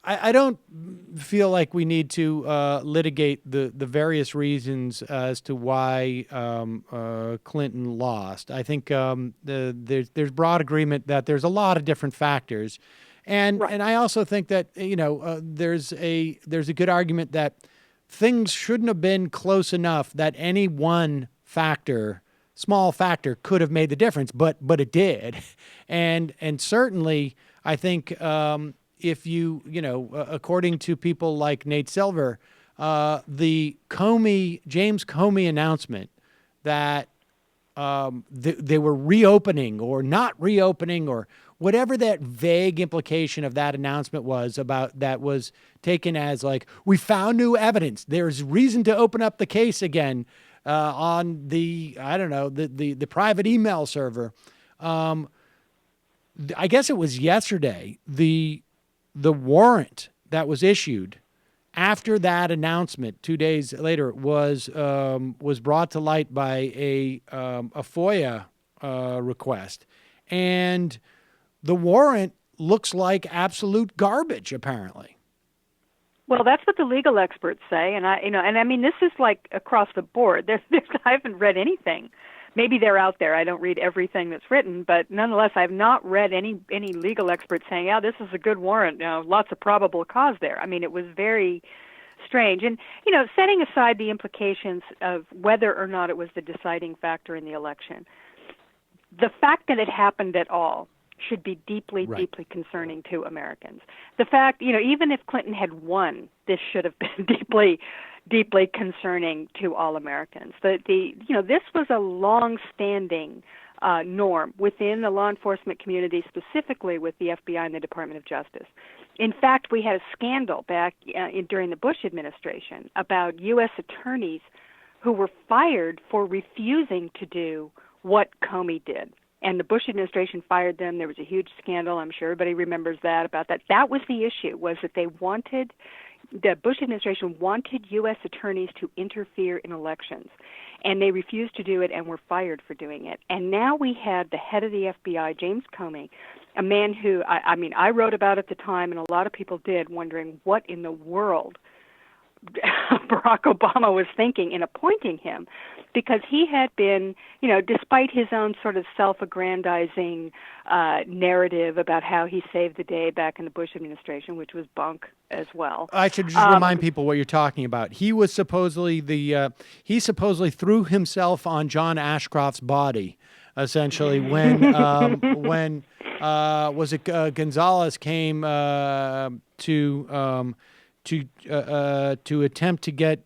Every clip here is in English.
I don't feel like we need to litigate the various reasons as to why Clinton lost. I think there's broad agreement that there's a lot of different factors, and Right. I also think that there's a good argument that things shouldn't have been close enough that any one factor, small factor, could have made the difference, but it did, and certainly I think if according to people like Nate Silver, the James Comey announcement that they were reopening or not reopening or whatever that vague implication of that announcement was about that was taken as like, we found new evidence. There's reason to open up the case again on I don't know, the private email server. I guess it was yesterday, the warrant that was issued after that announcement 2 days later was brought to light by a FOIA request, and the warrant looks like absolute garbage, apparently. Well, that's what the legal experts say, and I mean, this is like across the board. I haven't read anything. Maybe they're out there. I don't read everything that's written, but nonetheless, I've not read any legal experts saying, "Yeah, this is a good warrant. Lots of probable cause there." I mean, it was very strange. And setting aside the implications of whether or not it was the deciding factor in the election, the fact that it happened at all should be deeply, deeply concerning to Americans. The fact, even if Clinton had won, this should have been deeply, deeply concerning to all Americans. This was a long-standing norm within the law enforcement community, specifically with the FBI and the Department of Justice. In fact, we had a scandal back during the Bush administration about U.S. attorneys who were fired for refusing to do what Comey did. And the Bush administration fired them. There was a huge scandal. I'm sure everybody remembers about that. That was the issue, was that the Bush administration wanted U.S. attorneys to interfere in elections. And they refused to do it and were fired for doing it. And now we had the head of the FBI, James Comey, a man who, I wrote about at the time, and a lot of people did, wondering what in the world Barack Obama was thinking in appointing him, because he had been, despite his own sort of self-aggrandizing narrative about how he saved the day back in the Bush administration, which was bunk as well. I should just remind people what you're talking about. He was supposedly he supposedly threw himself on John Ashcroft's body, essentially, when was it Gonzalez came to attempt to get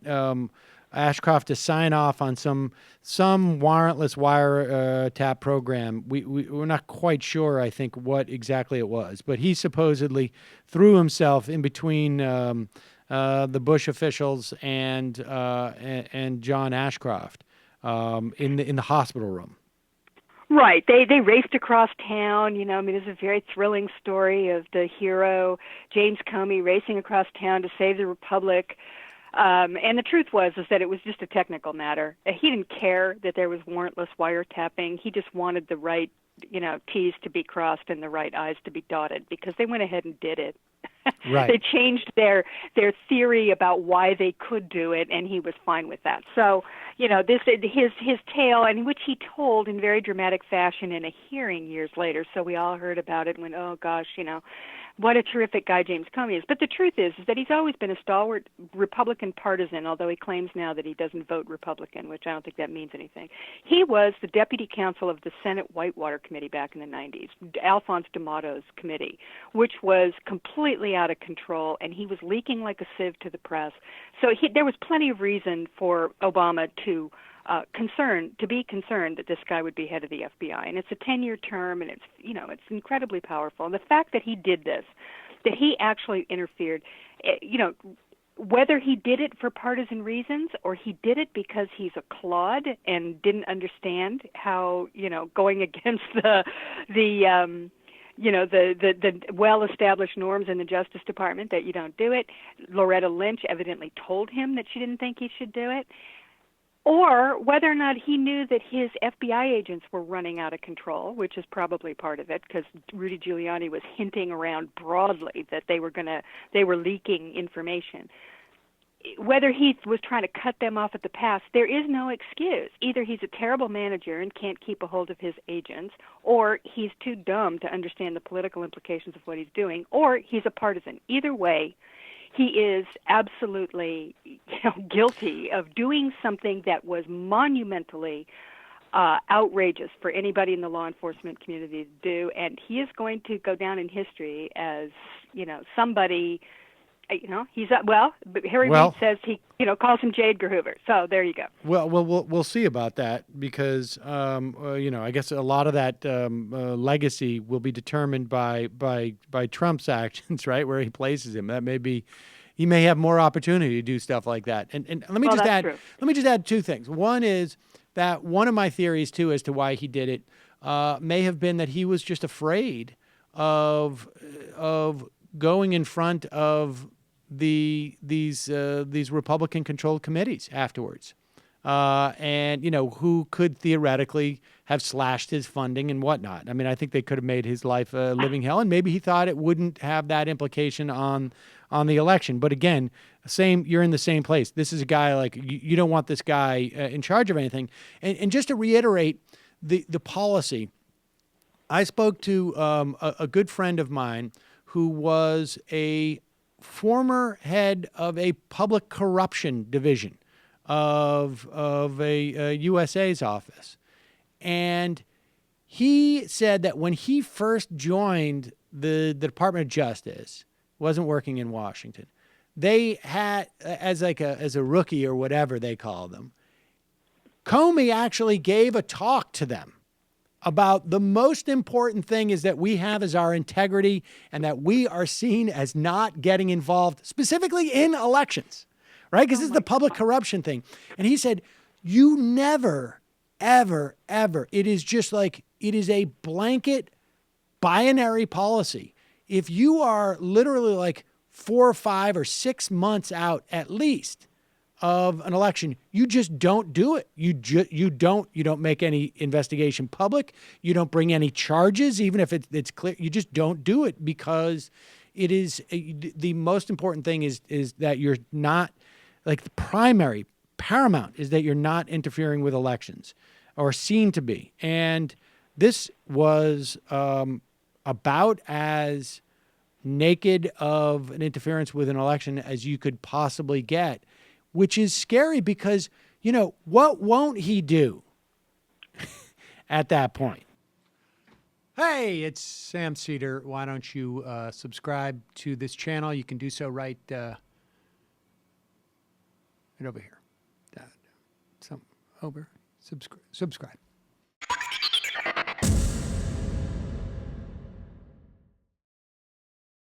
Ashcroft to sign off on some warrantless wiretap program. We're not quite sure, I think, what exactly it was, but he supposedly threw himself in between the Bush officials and John Ashcroft in the hospital room. Right. They raced across town. There's a very thrilling story of the hero, James Comey, racing across town to save the Republic. And the truth is that it was just a technical matter. He didn't care that there was warrantless wiretapping. He just wanted the right, T's to be crossed and the right I's to be dotted, because they went ahead and did it. Right. They changed their theory about why they could do it, and he was fine with that. So, his tale, and which he told in very dramatic fashion in a hearing years later. So we all heard about it and went, oh gosh, what a terrific guy James Comey is. But the truth is that he's always been a stalwart Republican partisan, although he claims now that he doesn't vote Republican, which I don't think that means anything. He was the deputy counsel of the Senate Whitewater Committee back in the 90s, Alphonse D'Amato's committee, which was completely out of control, and he was leaking like a sieve to the press. So there was plenty of reason for Obama to be concerned that this guy would be head of the FBI. And it's a 10-year term, and it's incredibly powerful. And the fact that he did this, that he actually interfered, whether he did it for partisan reasons or he did it because he's a clod and didn't understand how, going against the well-established norms in the Justice Department that you don't do it. Loretta Lynch evidently told him that she didn't think he should do it. or whether or not he knew that his FBI agents were running out of control, which is probably part of it, because Rudy Giuliani was hinting around broadly that they were leaking information. Whether he was trying to cut them off at the pass, there is no excuse. Either he's a terrible manager and can't keep a hold of his agents, or he's too dumb to understand the political implications of what he's doing, or he's a partisan. Either way, he is absolutely guilty of doing something that was monumentally outrageous for anybody in the law enforcement community to do, and he is going to go down in history as somebody. He's but Harry Reid says he calls him J. Edgar Hoover. So there you go. Well, we'll see about that because I guess a lot of that legacy will be determined by Trump's actions, right? Where he places him. That may be, he may have more opportunity to do stuff like that. And let me just add. True. Let me just add two things. One is that one of my theories too as to why he did it may have been that he was just afraid of going in front of these Republican-controlled committees afterwards, and who could theoretically have slashed his funding and whatnot. I mean, I think they could have made his life a living hell, and maybe he thought it wouldn't have that implication on the election. But again, you're in the same place. This is a guy like you don't want this guy in charge of anything. And just to reiterate the policy, I spoke to a good friend of mine who was a former head of a public corruption division of a USA's office. And he said that when he first joined the Department of Justice, wasn't working in Washington, they had, as a rookie or whatever they call them, Comey actually gave a talk to them about the most important thing is that we have is our integrity and that we are seen as not getting involved specifically in elections, right? Because this is the public corruption thing. And he said, you never, ever, ever, it is just like, it is a blanket binary policy. If you are literally like 4 or 5 or 6 months out at least of an election, you just don't do it. You don't make any investigation public. You don't bring any charges, even if it's clear. You just don't do it because it is the most important thing is that you're not, like, the paramount is that you're not interfering with elections or seen to be. And this was about as naked of an interference with an election as you could possibly get, which is scary because, what won't he do at that point? Hey, it's Sam Seder. Why don't you subscribe to this channel? You can do so right over here. Subscribe.